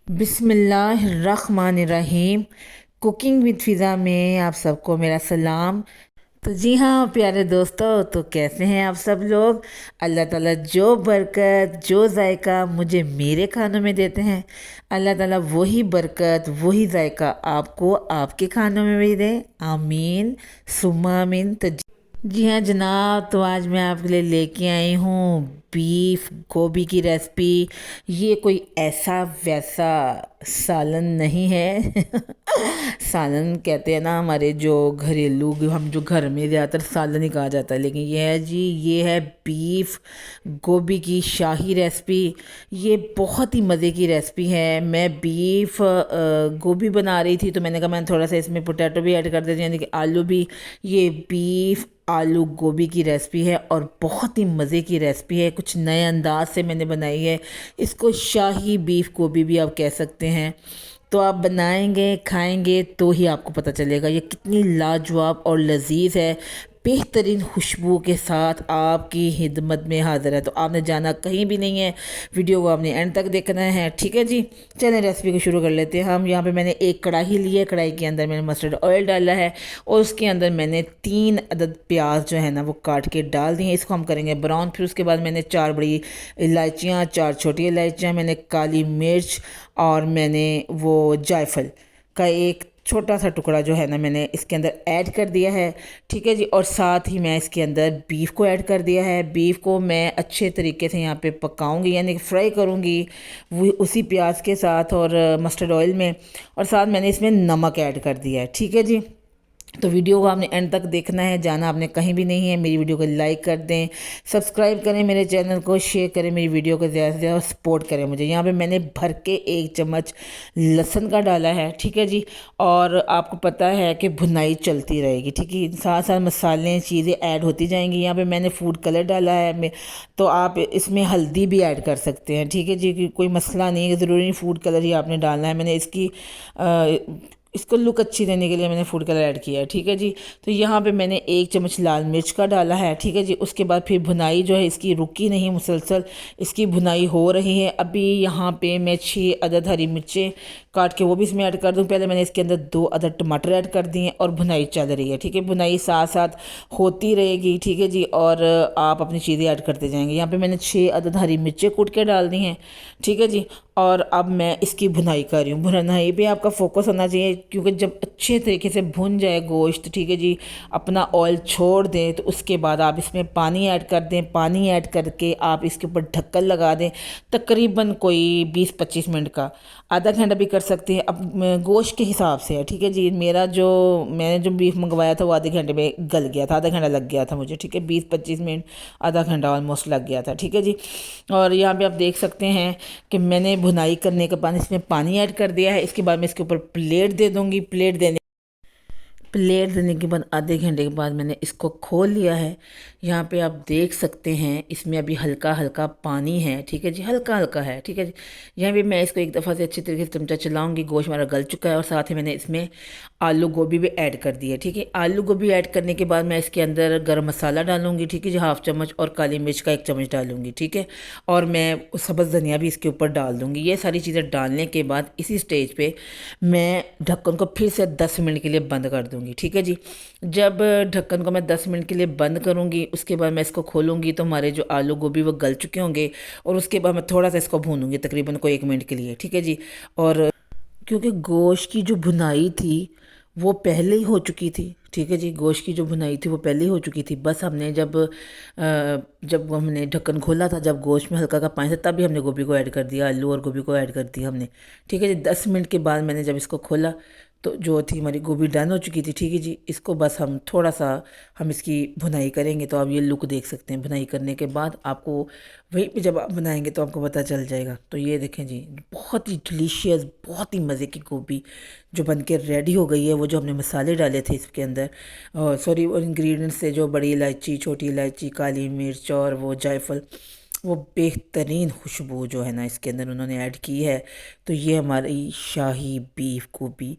बिस्मिल्लाहिर्रहमानिर्रहीम। Cooking with फ़िज़ा में आप सबको मेरा सलाम। तो जी हाँ प्यारे दोस्तों, तो कैसे हैं आप सब लोग। अल्लाह ताला जो बरकत जो जायका मुझे मेरे खानों में देते हैं, अल्लाह ताला वही बरकत वही जायका आपको आपके खानों में भी दे। आमीन सुम्मा आमीन। तो जी हाँ जनाब, तो आज मैं आपके लिए लेके आई हूँ बीफ गोभी की रेसिपी। ये कोई ऐसा वैसा सालन नहीं है। सालन कहते हैं ना हमारे जो घरेलू, हम जो घर में ज़्यादातर सालन ही कहा जाता है, लेकिन ये है जी, ये है बीफ गोभी की शाही रेसिपी। ये बहुत ही मज़े की रेसिपी है। मैं बीफ गोभी बना रही थी तो मैंने कहा मैंने थोड़ा सा इसमें पोटैटो भी ऐड कर देती हूँ, यानी कि आलू भी। ये बीफ आलू गोभी की रेसिपी है और बहुत ही मज़े की रेसिपी है। कुछ नए अंदाज से मैंने बनाई है इसको। शाही बीफ गोभी भी आप कह सकते हैं। तो आप बनाएंगे खाएंगे तो ही आपको पता चलेगा ये कितनी लाजवाब और लजीज है। बेहतरीन खुशबू के साथ आपकी खिदमत में हाजिर है। तो आपने जाना कहीं भी नहीं है, वीडियो को आपने एंड तक देखना है, ठीक है जी। चलें रेसिपी को शुरू कर लेते हैं हम। यहाँ पे मैंने एक कढ़ाई ली है, कढ़ाई के अंदर मैंने मस्टर्ड ऑयल डाला है और उसके अंदर मैंने 3 अदद प्याज जो है ना वो काट के डाल दिए। इसको हम करेंगे ब्राउन। फिर उसके बाद मैंने 4 बड़ी इलायचियाँ, 4 छोटी इलायचियाँ, मैंने काली मिर्च और मैंने वो जायफल का एक छोटा सा टुकड़ा जो है ना मैंने इसके अंदर ऐड कर दिया है, ठीक है जी। और साथ ही मैं इसके अंदर बीफ को ऐड कर दिया है। बीफ को मैं अच्छे तरीके से यहाँ पे पकाऊंगी, यानी कि फ्राई करूँगी वो उसी प्याज के साथ और मस्टर्ड ऑयल में। और साथ मैंने इसमें नमक ऐड कर दिया है, ठीक है जी। तो वीडियो को आपने एंड तक देखना है, जाना आपने कहीं भी नहीं है। मेरी वीडियो को लाइक कर दें, सब्सक्राइब करें मेरे चैनल को, शेयर करें मेरी वीडियो को, ज़्यादा से ज़्यादा सपोर्ट करें मुझे। यहाँ पे मैंने भर के 1 चम्मच लहसुन का डाला है, ठीक है जी। और आपको पता है कि भुनाई चलती रहेगी, ठीक है। साथ साथ मसाले चीज़ें ऐड होती जाएंगी। यहाँ पे मैंने फूड कलर डाला है, तो आप इसमें हल्दी भी ऐड कर सकते हैं, ठीक है जी। कोई मसला नहीं है, ज़रूरी नहीं फूड कलर ही आपने डालना है। मैंने इसको लुक अच्छी देने के लिए मैंने फूड कलर ऐड किया है, ठीक है जी। तो यहाँ पे मैंने 1 चम्मच लाल मिर्च का डाला है, ठीक है जी। उसके बाद फिर भुनाई जो है इसकी रुकी नहीं, मुसलसल इसकी भुनाई हो रही है। अभी यहाँ पे मैं 6 अदद हरी मिर्चें काट के वो भी इसमें ऐड कर दूँ। पहले मैंने इसके अंदर 2 अदद टमाटर ऐड कर दिए और भुनाई चल रही है, ठीक है। भुनाई साथ साथ होती रहेगी, ठीक है जी। और आप अपनी चीज़ें ऐड करते जाएंगे। यहाँ पे मैंने 6 अदद हरी मिर्चें कूट के डाल दी हैं, ठीक है जी। और अब मैं इसकी भुनाई कर रही हूँ। भुनाई पे आपका फोकस होना चाहिए, क्योंकि जब अच्छे तरीके से भुन जाए गोश्त, ठीक है जी, अपना ऑयल छोड़ दें, तो उसके बाद आप इसमें पानी ऐड कर दें। पानी ऐड करके आप इसके ऊपर ढक्कन लगा दें, तकरीबन कोई 20-25 मिनट का। आधा घंटा भी कर सकते हैं, अब गोश्त के हिसाब से है, ठीक है जी। मैंने जो बीफ मंगवाया था वो आधे घंटे में गल गया था, आधा घंटा लग गया था मुझे, ठीक है। 20-25 मिनट, आधा घंटा ऑलमोस्ट लग गया था, ठीक है जी। और यहाँ पे आप देख सकते हैं कि मैंने भुनाई करने के बाद इसमें पानी ऐड कर दिया है। इसके बाद मैं इसके ऊपर प्लेट दे दूँगी। प्लेट देने के बाद आधे घंटे के बाद मैंने इसको खोल लिया है। यहाँ पे आप देख सकते हैं इसमें अभी हल्का हल्का पानी है, ठीक है जी, हल्का हल्का है, ठीक है जी। यहाँ पे मैं इसको एक दफ़ा से अच्छी तरीके से चमचा चलाऊंगी। गोश्त हमारा गल चुका है और साथ ही मैंने इसमें आलू गोभी भी ऐड कर दी है, ठीक है। आलू गोभी ऐड करने के बाद मैं इसके अंदर गर्म मसाला डालूंगी, ठीक है जी, 1/2 चम्मच, और काली मिर्च का 1 चम्मच डालूंगी, ठीक है। और मैं सब्ज़ धनिया भी इसके ऊपर डाल दूंगी। ये सारी चीज़ें डालने के बाद इसी स्टेज पे मैं ढक्कन को फिर से 10 मिनट के लिए बंद कर दूंगी, ठीक है जी। जब ढक्कन को मैं 10 मिनट के लिए बंद करूंगी, उसके बाद मैं इसको खोलूंगी तो हमारे जो आलू गोभी वो गल चुके होंगे। और उसके बाद मैं थोड़ा सा इसको भूनूंगी तकरीबन कोई 1 मिनट के लिए, ठीक है जी। और क्योंकि गोश्त की जो भुनाई थी वो पहले ही हो चुकी थी, ठीक है जी। गोश्त की जो भुनाई थी वो पहले ही हो चुकी थी। बस हमने जब हमने ढक्कन खोला था, जब गोश्त में हल्का का पानी था, तभी हमने गोभी को ऐड कर दिया, आलू और गोभी को ऐड कर दिया हमने, ठीक है जी। 10 मिनट के बाद मैंने जब इसको खोला तो जो थी हमारी गोभी डन हो चुकी थी, ठीक है जी। इसको बस हम थोड़ा सा हम इसकी भुनाई करेंगे। तो आप ये लुक देख सकते हैं। भुनाई करने के बाद आपको वहीं पे जब आप बनाएंगे तो आपको पता चल जाएगा। तो ये देखें जी, बहुत ही डिलीशियस, बहुत ही मज़े की गोभी जो बन के रेडी हो गई है। वो जो हमने मसाले डाले थे इसके अंदर, सॉरी, और इंग्रेडिएंट्स से, जो बड़ी इलायची, छोटी इलायची, काली मिर्च और वो जायफल, वो बेहतरीन खुशबू जो है ना इसके अंदर उन्होंने ऐड की है। तो ये हमारी शाही बीफ गोभी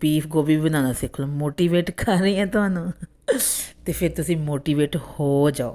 ਬੀਫ ਗੋਭੀ ਬਣਾਉਣਾ ਸਿੱਖ ਲਓ. ਮੋਟੀਵੇਟ ਕਰ ਰਹੀ ਹਾਂ ਤੁਹਾਨੂੰ ਤੇ ਫਿਰ ਤੁਸੀਂ ਮੋਟੀਵੇਟ ਹੋ ਜਾਓ.